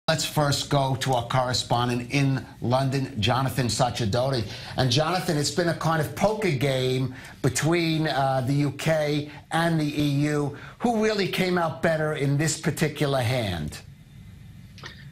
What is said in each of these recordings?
Let's first go to our correspondent in London, Jonathan Sacerdoti. And Jonathan, it's been a kind of poker game between the UK and the EU. Who really came out better in this particular hand?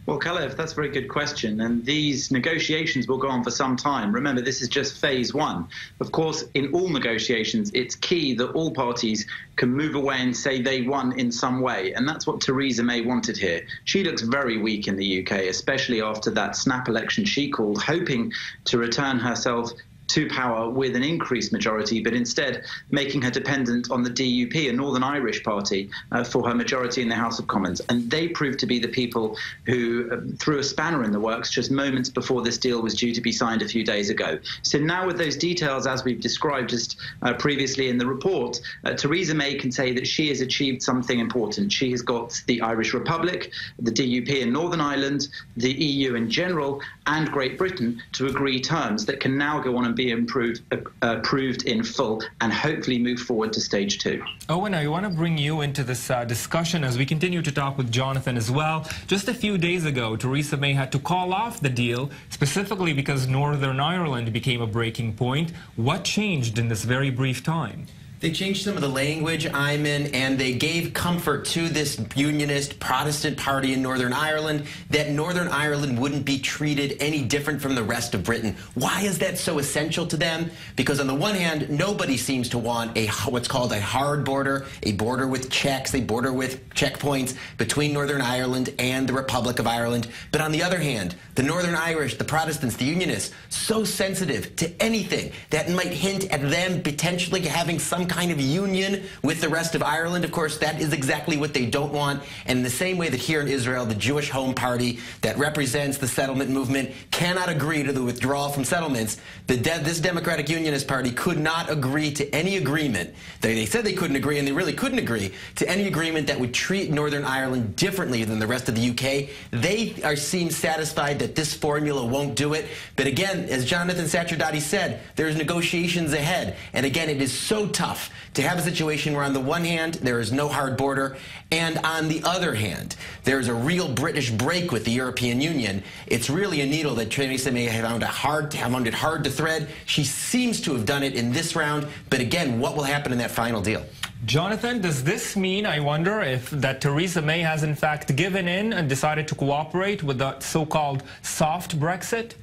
Well, Kalev, that's a very good question. And these negotiations will go on for some time. Remember, this is just phase one. Of course, in all negotiations, it's key that all parties can move away and say they won in some way. And that's what Theresa May wanted here. She looks very weak in the UK, especially after that snap election she called, hoping to return herself to power with an increased majority, but instead making her dependent on the DUP, a Northern Irish party, for her majority in the House of Commons. And they proved to be the people who threw a spanner in the works just moments before this deal was due to be signed a few days ago. So now with those details, as we've described just previously in the report, Theresa May can say that she has achieved something important. She has got the Irish Republic, the DUP in Northern Ireland, the EU in general, and Great Britain to agree terms that can now go on and be approved in full and hopefully move forward to stage two. Owen, I want to bring you into this discussion as we continue to talk with Jonathan as well. Just a few days ago, Theresa May had to call off the deal, specifically because Northern Ireland became a breaking point. What changed in this very brief time? They changed some of the language, Ayman, and they gave comfort to this unionist Protestant party in Northern Ireland that Northern Ireland wouldn't be treated any different from the rest of Britain. Why is that so essential to them? Because on the one hand, nobody seems to want what's called a hard border, a border with checks, a border with checkpoints between Northern Ireland and the Republic of Ireland. But on the other hand, the Northern Irish, the Protestants, the unionists, so sensitive to anything that might hint at them potentially having some kind of union with the rest of Ireland. Of course, that is exactly what they don't want. And in the same way that here in Israel, the Jewish Home Party that represents the settlement movement cannot agree to the withdrawal from settlements, this Democratic Unionist Party could not agree to any agreement. They said they couldn't agree, and they really couldn't agree to any agreement that would treat Northern Ireland differently than the rest of the UK. They seem satisfied that this formula won't do it. But again, as Jonathan Sacerdoti said, there's negotiations ahead. And again, it is so tough to have a situation where on the one hand there is no hard border, and on the other hand there's a real British break with the European Union. It's really a needle that Theresa May found it hard to thread. She seems to have done it in this round, but again, what will happen in that final deal? Jonathan, does this mean, I wonder, if that Theresa May has in fact given in and decided to cooperate with the so-called soft Brexit?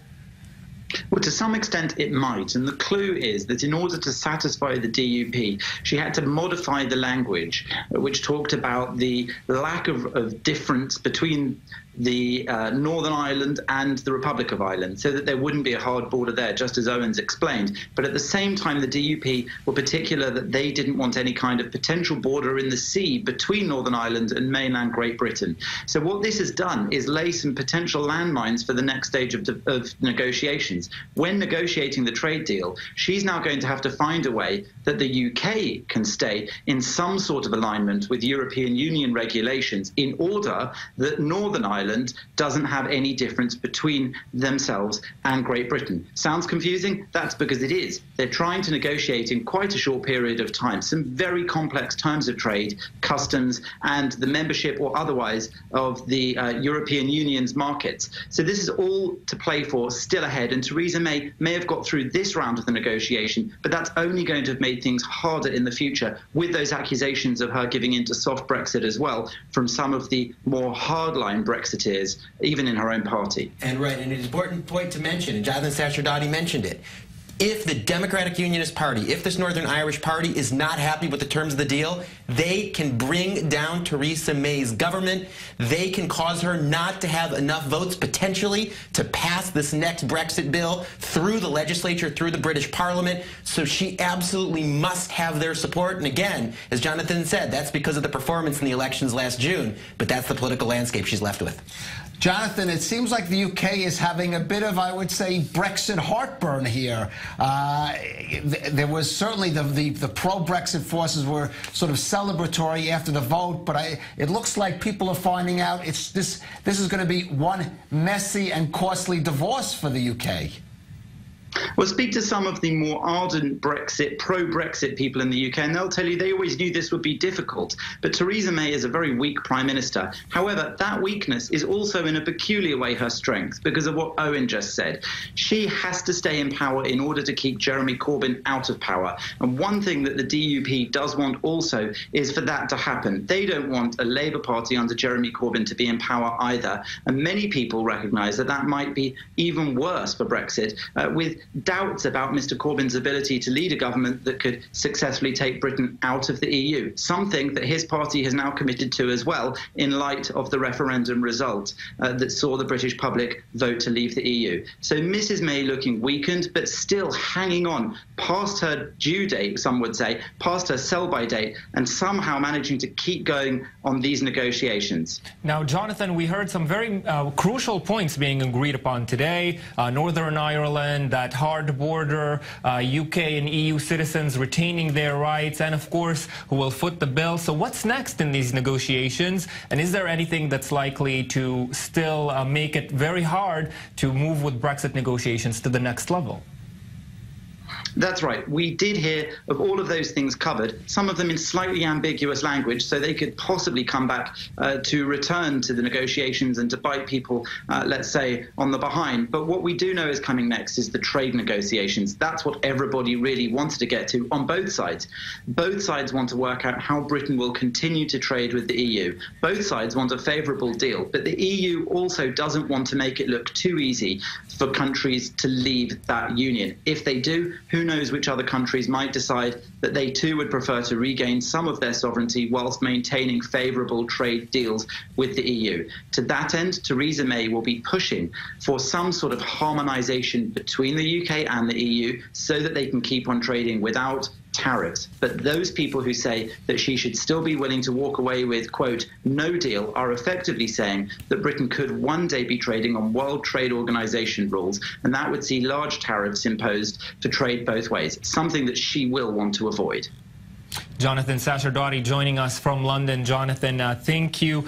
Well, to some extent it might, and the clue is that in order to satisfy the DUP, she had to modify the language, which talked about the lack of difference between the Northern Ireland and the Republic of Ireland, so that there wouldn't be a hard border there, just as Owens explained. But at the same time, the DUP were particular that they didn't want any kind of potential border in the sea between Northern Ireland and mainland Great Britain. So what this has done is lay some potential landmines for the next stage of negotiations. When negotiating the trade deal, she's now going to have to find a way that the UK can stay in some sort of alignment with European Union regulations in order that Northern Ireland doesn't have any difference between themselves and Great Britain. Sounds confusing? That's because it is. They're trying to negotiate in quite a short period of time some very complex terms of trade, customs, and the membership or otherwise of the European Union's markets. So this is all to play for, still ahead, and Theresa May have got through this round of the negotiation, but that's only going to have made things harder in the future with those accusations of her giving in to soft Brexit as well from some of the more hardline Brexiteers, even in her own party. And right, and an important point to mention, and Jonathan Sacerdoti mentioned it, if the Democratic Unionist Party, if this Northern Irish Party is not happy with the terms of the deal, they can bring down Theresa May's government. They can cause her not to have enough votes, potentially, to pass this next Brexit bill through the legislature, through the British Parliament. So she absolutely must have their support. And again, as Jonathan said, that's because of the performance in the elections last June. But that's the political landscape she's left with. Jonathan, it seems like the UK is having a bit of, I would say, Brexit heartburn here. There was certainly the pro-Brexit forces were sort of celebratory after the vote, but it looks like people are finding out this is going to be one messy and costly divorce for the UK. Well, speak to some of the more ardent Brexit, pro-Brexit people in the UK, and they'll tell you they always knew this would be difficult. But Theresa May is a very weak Prime Minister. However, that weakness is also in a peculiar way her strength because of what Owen just said. She has to stay in power in order to keep Jeremy Corbyn out of power. And one thing that the DUP does want also is for that to happen. They don't want a Labour Party under Jeremy Corbyn to be in power either. And many people recognise that that might be even worse for Brexit, with doubts about Mr Corbyn's ability to lead a government that could successfully take Britain out of the EU, something that his party has now committed to as well in light of the referendum result that saw the British public vote to leave the EU. So Mrs May looking weakened, but still hanging on past her due date, some would say, past her sell-by date, and somehow managing to keep going on these negotiations. Now, Jonathan, we heard some very crucial points being agreed upon today. Northern Ireland, that hard border, UK and EU citizens retaining their rights, and of course, who will foot the bill. So what's next in these negotiations? And is there anything that's likely to still make it very hard to move with Brexit negotiations to the next level? That's right. We did hear of all of those things covered, some of them in slightly ambiguous language, so they could possibly come back to return to the negotiations and to bite people, let's say, on the behind. But what we do know is coming next is the trade negotiations. That's what everybody really wanted to get to on both sides. Both sides want to work out how Britain will continue to trade with the EU. Both sides want a favourable deal, but the EU also doesn't want to make it look too easy for countries to leave that union. If they do, who knows which other countries might decide that they too would prefer to regain some of their sovereignty whilst maintaining favourable trade deals with the EU. To that end, Theresa May will be pushing for some sort of harmonisation between the UK and the EU so that they can keep on trading without tariffs. But those people who say that she should still be willing to walk away with, quote, no deal, are effectively saying that Britain could one day be trading on World Trade Organization rules, and that would see large tariffs imposed for trade both ways, something that she will want to avoid. Jonathan Sacerdoti joining us from London. Jonathan, thank you.